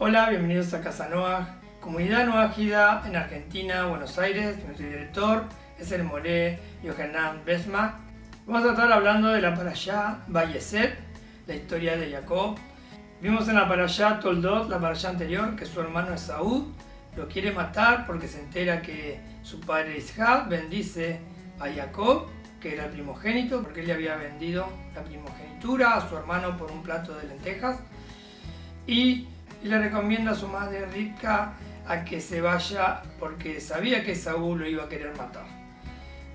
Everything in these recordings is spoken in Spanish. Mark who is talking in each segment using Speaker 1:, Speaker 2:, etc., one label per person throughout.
Speaker 1: Hola, bienvenidos a Casa Noaj, comunidad noájida en Argentina, Buenos Aires. Nuestro director es el Moré Yohanan Besma. Vamos a estar hablando de la Parashá Vayeshet, la historia de Jacob. Vimos en la Parashá Toldot, la Parashá anterior, que su hermano Esaú lo quiere matar porque se entera que su padre Isaac bendice a Jacob, que era el primogénito, porque él le había vendido la primogenitura a su hermano por un plato de lentejas. Y le recomienda a su madre Rivka a que se vaya porque sabía que Saúl lo iba a querer matar.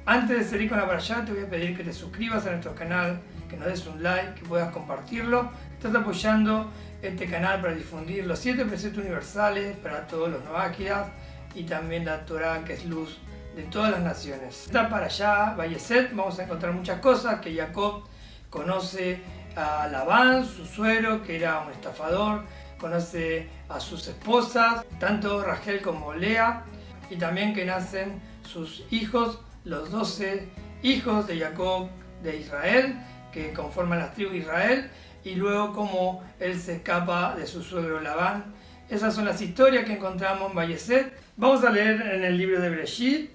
Speaker 1: Antes de seguir con la parashá, te voy a pedir que te suscribas a nuestro canal, que nos des un like, que puedas compartirlo. Estás apoyando este canal para difundir los 7 preceptos universales para todos los noáquidas y también la Torá, que es luz de todas las naciones. Esta parashá Vayeshet vamos a encontrar muchas cosas, que Jacob conoce a Labán, su suegro, que era un estafador, conoce a sus esposas, tanto Rachel como Lea, y también que nacen sus hijos, los 12 hijos de Jacob de Israel, que conforman las tribus de Israel, y luego cómo él se escapa de su suegro Labán. Esas son las historias que encontramos en Vayeshet. Vamos a leer en el libro de Bereshit,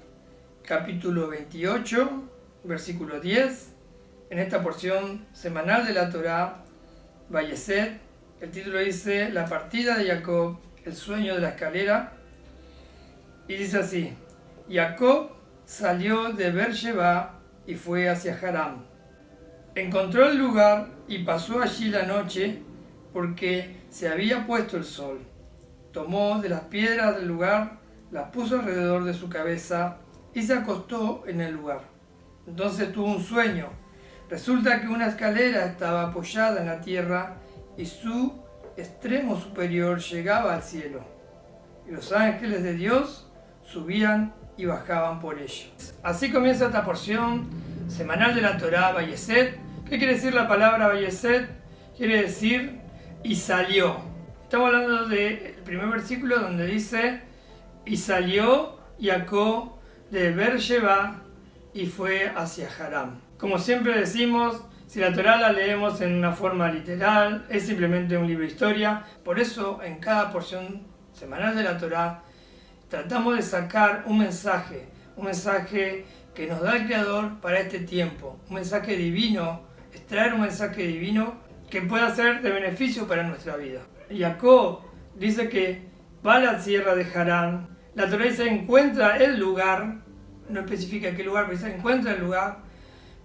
Speaker 1: capítulo 28, versículo 10, en esta porción semanal de la Torá, Vayeshet. El título dice, la partida de Jacob, el sueño de la escalera, y dice así, Jacob salió de Beersheba y fue hacia Haram. Encontró el lugar y pasó allí la noche porque se había puesto el sol. Tomó de las piedras del lugar, las puso alrededor de su cabeza y se acostó en el lugar. Entonces tuvo un sueño. Resulta que una escalera estaba apoyada en la tierra y su extremo superior llegaba al cielo, y los ángeles de Dios subían y bajaban por ella. Así comienza esta porción semanal de la Torá Vayeshet. ¿Qué quiere decir la palabra Vayeshet? Quiere decir y salió. Estamos hablando del primer versículo donde dice y salió Jacob de Beersheba y fue hacia Haram. Como siempre decimos, si la Torá la leemos en una forma literal, es simplemente un libro de historia. Por eso, en cada porción semanal de la Torá, tratamos de sacar un mensaje que nos da el Creador para este tiempo, un mensaje divino, extraer un mensaje divino que pueda ser de beneficio para nuestra vida. Jacob dice que va a la sierra de Harán. La Torá dice encuentra el lugar, no especifica qué lugar, pero dice encuentra el lugar.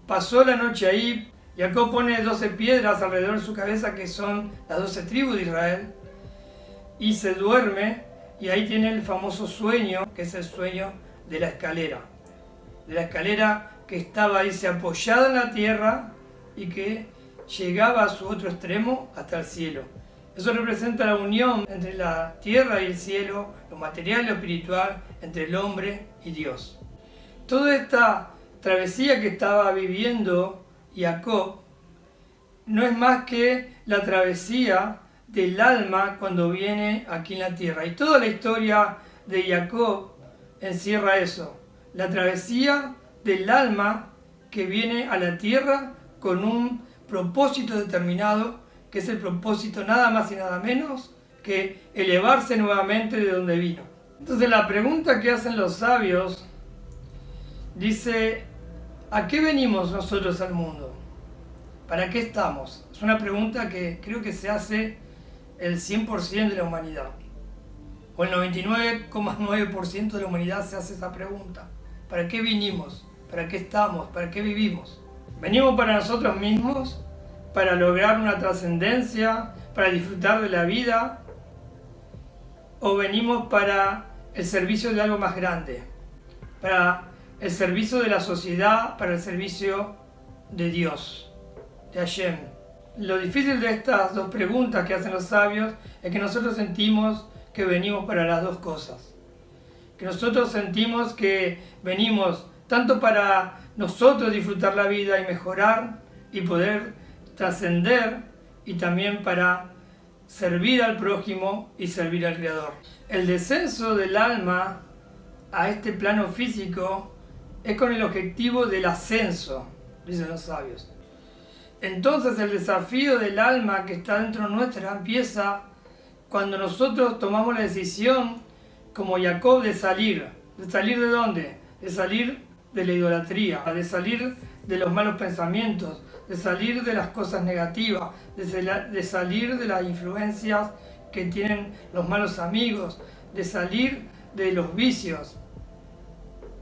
Speaker 1: Pasó la noche ahí. Jacob pone 12 piedras alrededor de su cabeza, que son las 12 tribus de Israel, y se duerme, y ahí tiene el famoso sueño, que es el sueño de la escalera que estaba ahí apoyada en la tierra y que llegaba a su otro extremo hasta el cielo. Eso representa la unión entre la tierra y el cielo, lo material y lo espiritual, entre el hombre y Dios. Toda esta travesía que estaba viviendo Jacob no es más que la travesía del alma cuando viene aquí en la tierra. Y toda la historia de Jacob encierra eso, la travesía del alma que viene a la tierra con un propósito determinado, que es el propósito nada más y nada menos que elevarse nuevamente de donde vino. Entonces la pregunta que hacen los sabios dice, ¿a qué venimos nosotros al mundo? ¿Para qué estamos? Es una pregunta que creo que se hace el 100% de la humanidad. O el 99,9% de la humanidad se hace esa pregunta. ¿Para qué vinimos? ¿Para qué estamos? ¿Para qué vivimos? ¿Venimos para nosotros mismos? ¿Para lograr una trascendencia? ¿Para disfrutar de la vida? ¿O venimos para el servicio de algo más grande? Para el servicio de la sociedad, para el servicio de Dios, de Hashem. Lo difícil de estas dos preguntas que hacen los sabios es que nosotros sentimos que venimos para las dos cosas. Que nosotros sentimos que venimos tanto para nosotros disfrutar la vida y mejorar y poder trascender, y también para servir al prójimo y servir al Creador. El descenso del alma a este plano físico es con el objetivo del ascenso, dicen los sabios. Entonces el desafío del alma que está dentro nuestra empieza cuando nosotros tomamos la decisión, como Jacob, de salir. ¿De salir de dónde? De salir de la idolatría, de salir de los malos pensamientos, de salir de las cosas negativas, de salir de las influencias que tienen los malos amigos, de salir de los vicios.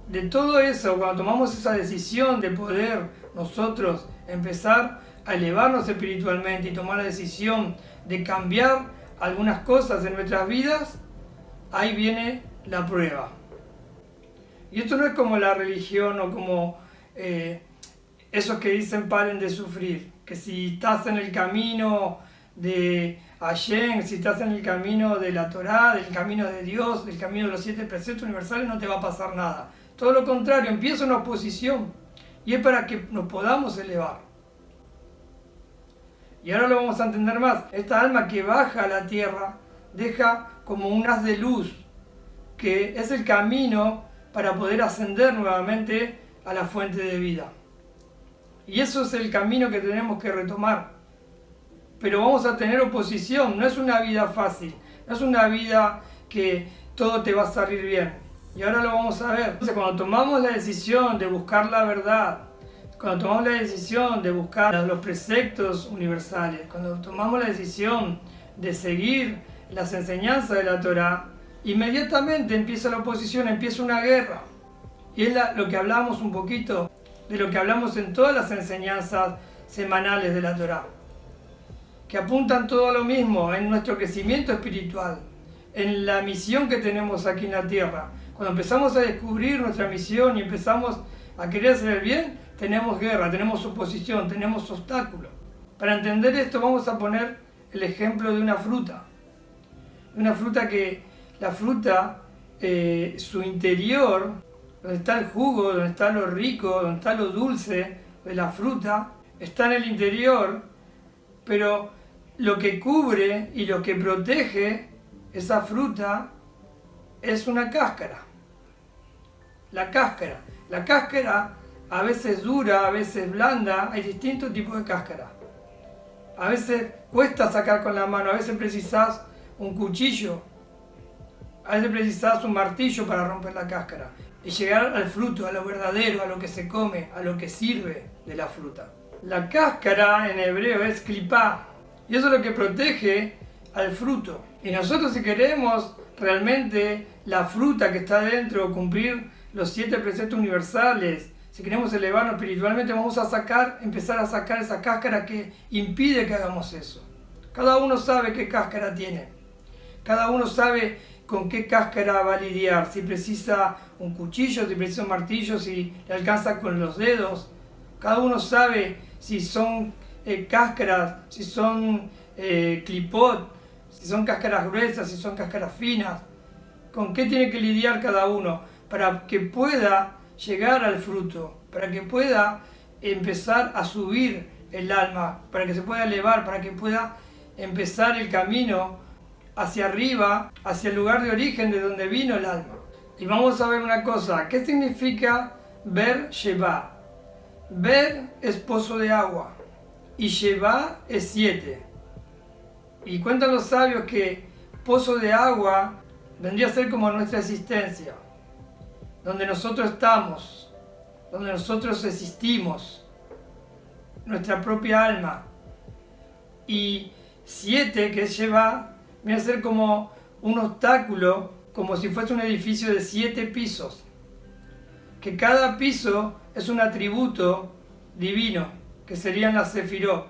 Speaker 1: De todo eso, cuando tomamos esa decisión de poder nosotros empezar a elevarnos espiritualmente y tomar la decisión de cambiar algunas cosas en nuestras vidas, ahí viene la prueba. Y esto no es como la religión o como esos que dicen paren de sufrir, que si estás en el camino de Hashem, si estás en el camino de la Torá, del camino de Dios, del camino de los 7 preceptos universales, no te va a pasar nada. Todo lo contrario, empieza una oposición y es para que nos podamos elevar. Y ahora lo vamos a entender más. Esta alma que baja a la tierra deja como un haz de luz, que es el camino para poder ascender nuevamente a la fuente de vida. Y eso es el camino que tenemos que retomar. Pero vamos a tener oposición, no es una vida fácil, no es una vida que todo te va a salir bien. Y ahora lo vamos a ver. Entonces, cuando tomamos la decisión de buscar la verdad, cuando tomamos la decisión de buscar los preceptos universales, cuando tomamos la decisión de seguir las enseñanzas de la Torá, inmediatamente empieza la oposición, empieza una guerra. Y es lo que hablamos un poquito, de lo que hablamos en todas las enseñanzas semanales de la Torá, que apuntan todo a lo mismo, en nuestro crecimiento espiritual, en la misión que tenemos aquí en la tierra. Cuando empezamos a descubrir nuestra misión y empezamos a querer hacer el bien, tenemos guerra, tenemos oposición, tenemos obstáculos. Para entender esto vamos a poner el ejemplo de una fruta. Una fruta que, la fruta, su interior, donde está el jugo, donde está lo rico, donde está lo dulce de la fruta, está en el interior, pero lo que cubre y lo que protege esa fruta es una cáscara. La cáscara a veces dura, a veces blanda, hay distintos tipos de cáscara. A veces cuesta sacar con la mano, a veces precisas un cuchillo, a veces precisas un martillo para romper la cáscara y llegar al fruto, a lo verdadero, a lo que se come, a lo que sirve de la fruta. La cáscara en hebreo es clipá, y eso es lo que protege al fruto. Y nosotros, si queremos realmente la fruta que está dentro, cumplir los 7 preceptos universales, si queremos elevarnos espiritualmente, vamos a empezar a sacar esa cáscara que impide que hagamos eso. Cada uno sabe qué cáscara tiene. Cada uno sabe con qué cáscara va a lidiar. Si precisa un cuchillo, si precisa un martillo, si le alcanza con los dedos. Cada uno sabe si son cáscaras, si son clipot, si son cáscaras gruesas, si son cáscaras finas. Con qué tiene que lidiar cada uno para que pueda llegar al fruto, para que pueda empezar a subir el alma, para que se pueda elevar, para que pueda empezar el camino hacia arriba, hacia el lugar de origen de donde vino el alma. Y vamos a ver una cosa, ¿qué significa Ber Sheba? Ber es pozo de agua y Sheba es 7. Y cuentan los sabios que pozo de agua vendría a ser como nuestra existencia, donde nosotros estamos, donde nosotros existimos, nuestra propia alma. Y 7, que es Sheba, viene a ser como un obstáculo, como si fuese un edificio de 7 pisos, que cada piso es un atributo divino, que serían las sefirot.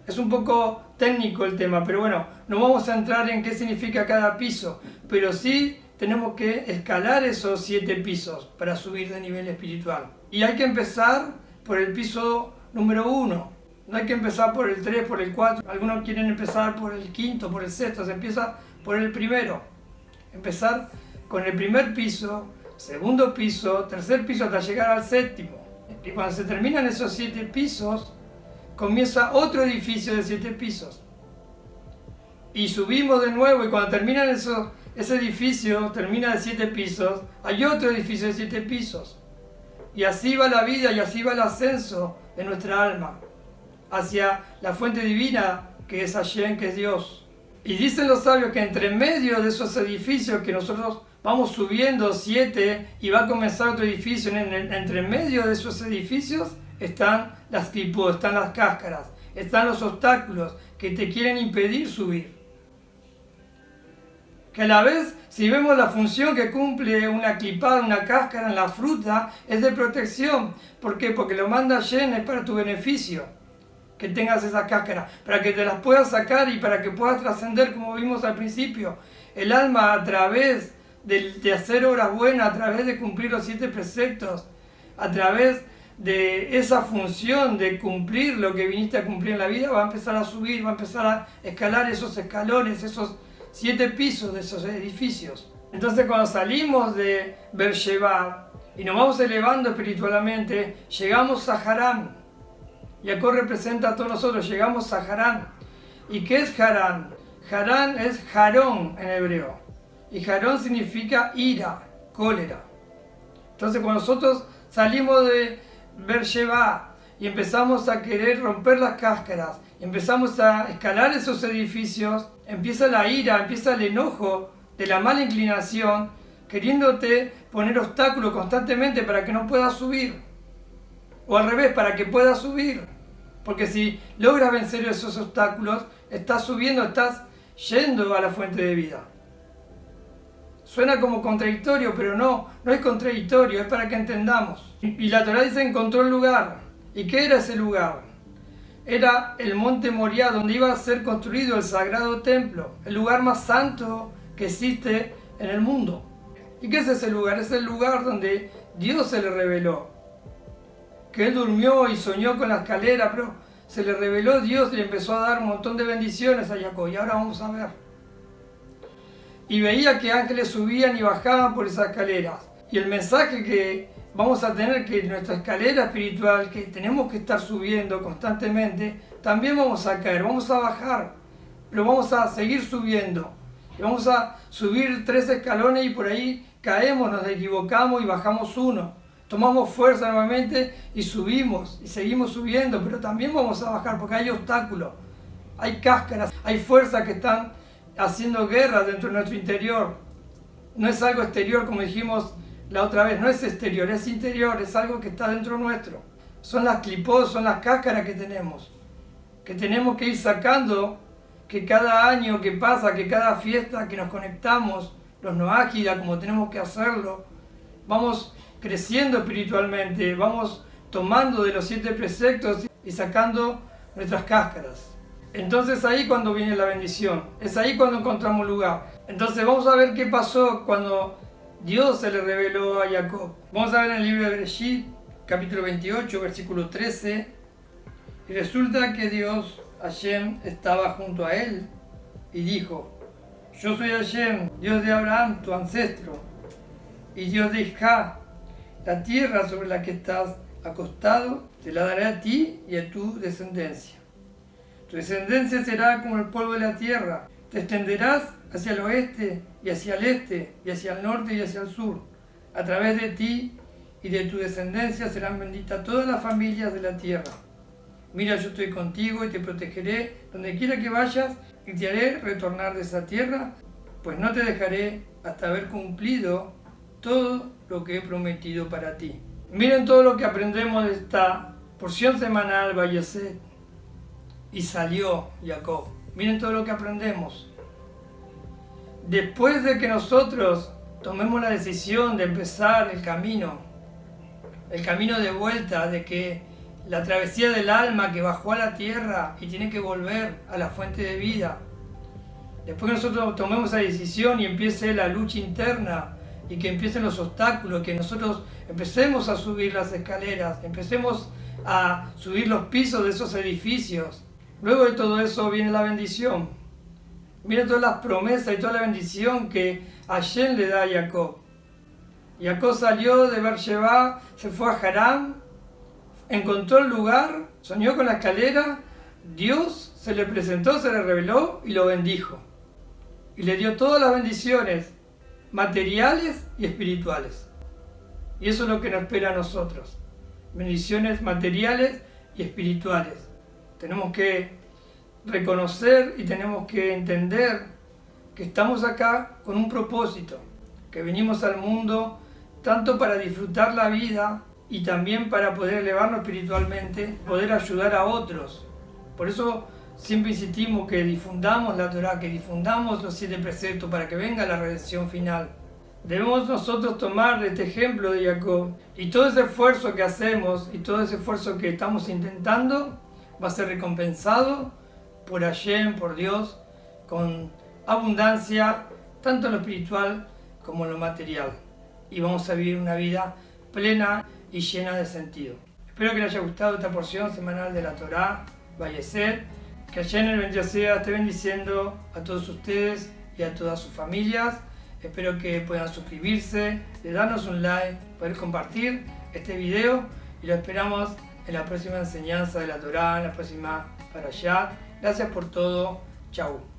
Speaker 1: Es un poco técnico el tema, pero bueno, no vamos a entrar en qué significa cada piso, pero sí tenemos que escalar esos 7 pisos para subir de nivel espiritual. Y hay que empezar por el piso número 1. No hay que empezar por el 3, por el 4. Algunos quieren empezar por el 5, por el 6. Se empieza por el primero. Empezar con el primer piso, segundo piso, tercer piso hasta llegar al 7º. Y cuando se terminan esos 7 pisos, comienza otro edificio de 7 pisos. Y subimos de nuevo y cuando terminan ese edificio, termina de 7 pisos, hay otro edificio de 7 pisos. Y así va la vida y así va el ascenso de nuestra alma hacia la fuente divina que es Hashem, que es Dios. Y dicen los sabios que entre medio de esos edificios que nosotros vamos subiendo 7 y va a comenzar otro edificio, entre medio de esos edificios están las clipot, están las cáscaras, están los obstáculos que te quieren impedir subir. Que a la vez, si vemos la función que cumple una clipada, una cáscara en la fruta, es de protección. ¿Por qué? Porque lo manda Hashem, es para tu beneficio, que tengas esas cáscaras, para que te las puedas sacar y para que puedas trascender, como vimos al principio. El alma, a través de hacer obras buenas, a través de cumplir los 7 preceptos, a través de esa función de cumplir lo que viniste a cumplir en la vida, va a empezar a subir, va a empezar a escalar esos escalones, esos 7 pisos de esos edificios. Entonces cuando salimos de Beersheba y nos vamos elevando espiritualmente, llegamos a Harán. Jacob representa a todos nosotros, llegamos a Harán. ¿Y qué es Harán? Harán es Jarón en hebreo. Y Jarón significa ira, cólera. Entonces cuando nosotros salimos de Beersheba y empezamos a querer romper las cáscaras, empezamos a escalar esos edificios, empieza la ira, empieza el enojo de la mala inclinación, queriéndote poner obstáculos constantemente para que no puedas subir. O al revés, para que puedas subir. Porque si logras vencer esos obstáculos, estás subiendo, estás yendo a la fuente de vida. Suena como contradictorio, pero no es contradictorio, es para que entendamos. Y la Torá dice: encontró el lugar. ¿Y qué era ese lugar? Era el monte Moriah, donde iba a ser construido el sagrado templo, el lugar más santo que existe en el mundo. ¿Y qué es ese lugar? Es el lugar donde Dios se le reveló. Que él durmió y soñó con la escalera, pero se le reveló Dios y le empezó a dar un montón de bendiciones a Jacob. Y ahora vamos a ver. Y veía que ángeles subían y bajaban por esas escaleras. Y el mensaje que vamos a tener, que nuestra escalera espiritual, que tenemos que estar subiendo constantemente, también vamos a caer, vamos a bajar, pero vamos a seguir subiendo. Y vamos a subir 3 escalones y por ahí caemos, nos equivocamos y bajamos 1. Tomamos fuerza nuevamente y subimos y seguimos subiendo, pero también vamos a bajar porque hay obstáculos, hay cáscaras, hay fuerzas que están haciendo guerra dentro de nuestro interior. No es algo exterior, como dijimos la otra vez, no es exterior, es interior, es algo que está dentro nuestro. Son las clipot, son las cáscaras que tenemos que ir sacando, que cada año que pasa, que cada fiesta que nos conectamos, los noágidas, como tenemos que hacerlo, vamos creciendo espiritualmente, vamos tomando de los 7 preceptos y sacando nuestras cáscaras. Entonces ahí cuando viene la bendición, es ahí cuando encontramos lugar. Entonces vamos a ver qué pasó cuando Dios se le reveló a Jacob. Vamos a ver en el libro de Bereshit, capítulo 28, versículo 13. Y resulta que Dios, Hashem, estaba junto a él y dijo: yo soy Hashem, Dios de Abraham, tu ancestro, y Dios de Isaac. La tierra sobre la que estás acostado te la daré a ti y a tu descendencia. Tu descendencia será como el polvo de la tierra. Te extenderás hacia el oeste y hacia el este y hacia el norte y hacia el sur. A través de ti y de tu descendencia serán benditas todas las familias de la tierra. Mira, yo estoy contigo y te protegeré donde quiera que vayas y te haré retornar de esa tierra, pues no te dejaré hasta haber cumplido todo lo que he prometido para ti. Miren todo lo que aprendemos de esta porción semanal, Vayesé. Y salió Jacob. Miren todo lo que aprendemos. Después de que nosotros tomemos la decisión de empezar el camino de vuelta, de que la travesía del alma que bajó a la tierra y tiene que volver a la fuente de vida, después que nosotros tomemos esa decisión y empiece la lucha interna y que empiecen los obstáculos, que nosotros empecemos a subir las escaleras, empecemos a subir los pisos de esos edificios. Luego de todo eso viene la bendición. Miren todas las promesas y toda la bendición que Hashem le da a Jacob. Jacob salió de Beersheba, se fue a Harán, encontró el lugar, soñó con la escalera, Dios se le presentó, se le reveló y lo bendijo. Y le dio todas las bendiciones materiales y espirituales. Y eso es lo que nos espera a nosotros. Bendiciones materiales y espirituales. Tenemos que reconocer y tenemos que entender que estamos acá con un propósito, que venimos al mundo tanto para disfrutar la vida y también para poder elevarnos espiritualmente, poder ayudar a otros. Por eso siempre insistimos que difundamos la Torá, que difundamos los 7 preceptos para que venga la redención final. Debemos nosotros tomar este ejemplo de Jacob, y todo ese esfuerzo que hacemos y todo ese esfuerzo que estamos intentando va a ser recompensado por Hashem, por Dios, con abundancia, tanto en lo espiritual como en lo material. Y vamos a vivir una vida plena y llena de sentido. Espero que les haya gustado esta porción semanal de la Torá, Vayeshet. Que Hashem el bendito sea esté bendiciendo a todos ustedes y a todas sus familias. Espero que puedan suscribirse, darnos un like, poder compartir este video y lo esperamos en la próxima enseñanza de la Torá, en la próxima Parashá. Gracias por todo. Chau.